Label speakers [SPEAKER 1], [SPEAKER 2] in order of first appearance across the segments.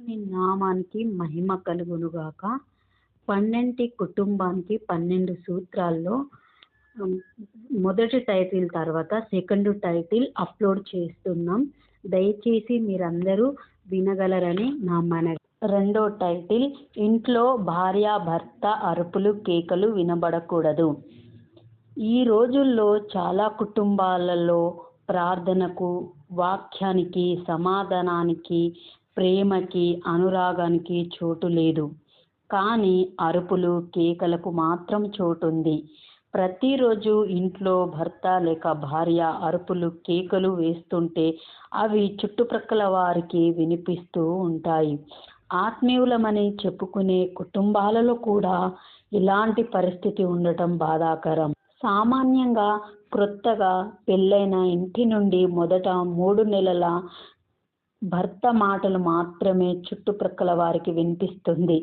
[SPEAKER 1] దేవుని నామానికి మహిమ కలుగునుగాక. 12 కుటుంబానికి 12 సూత్రాల్లో మొదటి టైటిల్ తర్వాత సెకండ్ టైటిల్ అప్లోడ్ చేస్తున్నాం. దయచేసి మీరందరూ వినగలరని నా మనవి. రెండో టైటిల్, ఇంట్లో భార్యాభర్త అరుపులు కేకలు వినబడకూడదు. ఈ రోజుల్లో చాలా కుటుంబాలలో ప్రార్థనకు, వాక్యానికి, సమాధానానికి, ప్రేమకి, అనురాగానికి చోటు లేదు. కానీ అరుపులు కేకలకు మాత్రం చోటుంది. ప్రతిరోజు ఇంట్లో భర్త లేక భార్య అరుపులు కేకలు వేస్తుంటే అవి చుట్టుప్రక్కల వారికి వినిపిస్తూ ఉంటాయి. ఆత్మీయులమని చెప్పుకునే కుటుంబాలలో కూడా ఇలాంటి పరిస్థితి ఉండటం బాధాకరం. సామాన్యంగా క్రొత్తగా పెళ్ళైన ఇంటి నుండి మొదట 3 నెలల భర్త మాటలు మాత్రమే చుట్టుప్రక్కల వారికి వినిపిస్తుంది.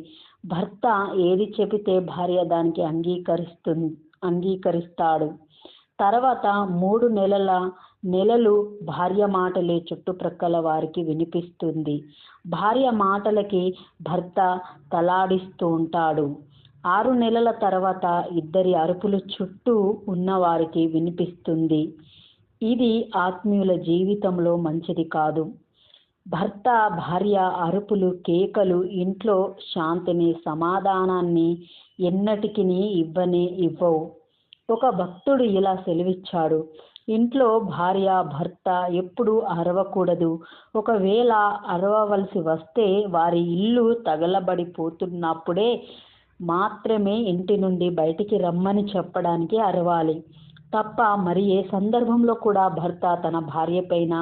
[SPEAKER 1] భర్త ఏది చెబితే భార్య దానికి అంగీకరిస్తాడు. తర్వాత 3 నెలలు భార్య మాటలే చుట్టుప్రక్కల వారికి వినిపిస్తుంది. భార్య మాటలకి భర్త తలాడిస్తూ ఉంటాడు. 6 నెలల తర్వాత ఇద్దరి అరుపులు చుట్టూ ఉన్నవారికి వినిపిస్తుంది. ఇది ఆత్మీయుల జీవితంలో మంచిది కాదు. భర్త భార్య అరుపులు కేకలు ఇంట్లో శాంతిని, సమాధానాన్ని ఎన్నటికీ ఇవ్వవు. ఒక భక్తుడు ఇలా సెలవిచ్చాడు, ఇంట్లో భార్య భర్త ఎప్పుడూ అరవకూడదు. ఒకవేళ అరవవలసి వస్తే వారి ఇల్లు తగలబడిపోతున్నప్పుడే మాత్రమే ఇంటి నుండి బయటికి రమ్మని చెప్పడానికి అరవాలి తప్ప మరి ఏ సందర్భంలో కూడా భర్త తన భార్య పైన,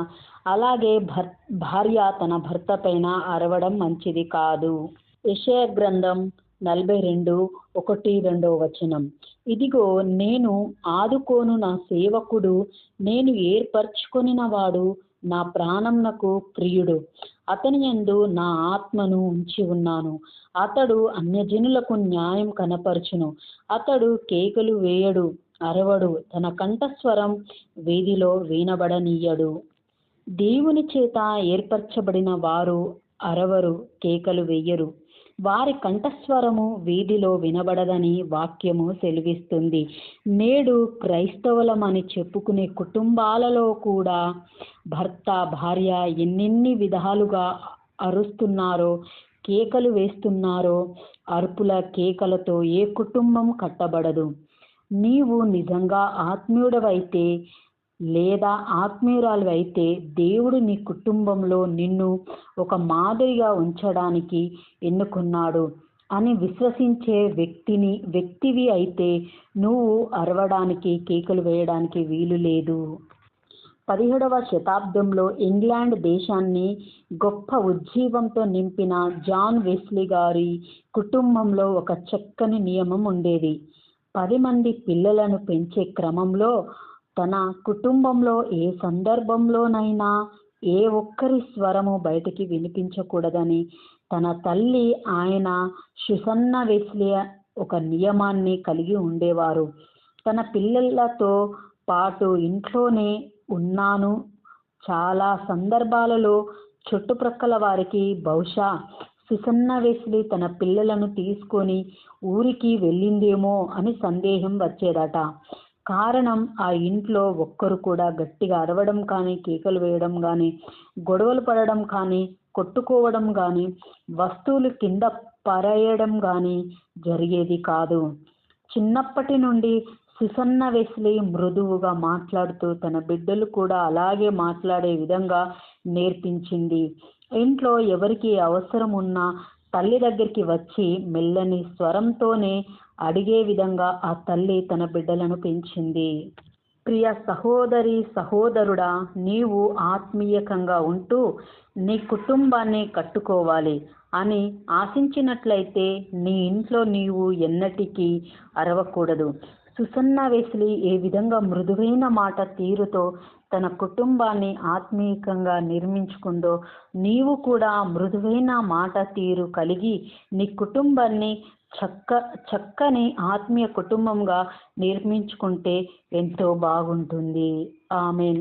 [SPEAKER 1] అలాగే భార్య తన భర్త పైన అరవడం మంచిది కాదు. యెషయా గ్రంథం 42:1-2 ఇదిగో నేను ఆదుకోను, నా సేవకుడు, నేను ఏర్పరచుకొనిన వాడు, నా ప్రాణంనకు ప్రియుడు, అతని యందు నా ఆత్మను ఉంచి ఉన్నాను. అతడు అన్యజనులకు న్యాయం కనపరచును. అతడు కేకలు వేయడు, అరవడు, తన కంఠస్వరం వీధిలో వినబడనీయడు. దేవుని చేత ఏర్పరచబడిన వారు అరవరు, కేకలు వేయరు. వారి కంఠస్వరము వీధిలో వినబడదని వాక్యము సెలవిస్తుంది. నేడు క్రైస్తవులమని చెప్పుకునే కుటుంబాలలో కూడా భర్త భార్య ఎన్నెన్ని విధాలుగా అరుస్తున్నారో, కేకలు వేస్తున్నారో. అరుపుల కేకలతో ఏ కుటుంబం కట్టబడదు. నీవు నిజంగా ఆత్మీయుడవైతే లేదా ఆత్మీయురాలివైతే దేవుడు నీ కుటుంబంలో నిన్ను ఒక మాదిరిగా ఉంచడానికి ఎన్నుకున్నాడు అని విశ్వసించే వ్యక్తివి అయితే నువ్వు అరవడానికి, కేకలు వేయడానికి వీలు లేదు. 17వ శతాబ్దంలో ఇంగ్లాండ్ దేశాన్ని గొప్ప ఉజ్జీవంతో నింపిన జాన్ వెస్లీ గారి కుటుంబంలో ఒక చక్కని నియమం ఉండేది. 10 మంది పిల్లలను పెంచే క్రమంలో తన కుటుంబంలో ఏ సందర్భంలోనైనా ఏ ఒక్కరి స్వరము బయటికి వినిపించకూడదని తన తల్లి ఆయన సుసన్నా వెస్లీ ఒక నియమాన్ని కలిగి ఉండేవారు. తన పిల్లలతో పాటు ఇంట్లోనే ఉన్నాను. చాలా సందర్భాలలో చుట్టుప్రక్కల వారికి బహుశా సుసన్నా వెస్లీ తన పిల్లలను తీసుకొని ఊరికి వెళ్ళిందేమో అని సందేహం వచ్చేదట. కారణం, ఆ ఇంట్లో ఒక్కరు కూడా గట్టిగా అరవడం కానీ, కేకలు వేయడం కానీ, గొడవలు పడడం కానీ, కొట్టుకోవడం కానీ, వస్తువులు కింద పరేయడం కానీ జరిగేది కాదు. చిన్నప్పటి నుండి సుసన్నా వెస్లీ మృదువుగా మాట్లాడుతూ తన బిడ్డలు కూడా అలాగే మాట్లాడే విధంగా నేర్పించింది. ఇంట్లో ఎవరికి అవసరం ఉన్నా తల్లి దగ్గరికి వచ్చి మెల్లని స్వరంతోనే అడిగే విధంగా ఆ తల్లి తన బిడ్డలను పెంచింది. ప్రియ సహోదరి సహోదరుడా, నీవు ఆత్మీయంగా ఉంటూ నీ కుటుంబాన్ని కట్టుకోవాలి అని ఆశించినట్లయితే నీ ఇంట్లో నీవు ఎన్నటికీ అరవకూడదు. సుసన్నా వెస్లీ ఏ విధంగా మృదువైన మాట తీరుతో తన కుటుంబాన్ని ఆత్మీయంగా నిర్మించుకుందో నీవు కూడా మృదువైన మాట తీరు కలిగి నీ కుటుంబాన్ని చక్కని ఆత్మీయ కుటుంబంగా నిర్మించుకుంటే ఎంతో బాగుంటుంది. ఆమేన్.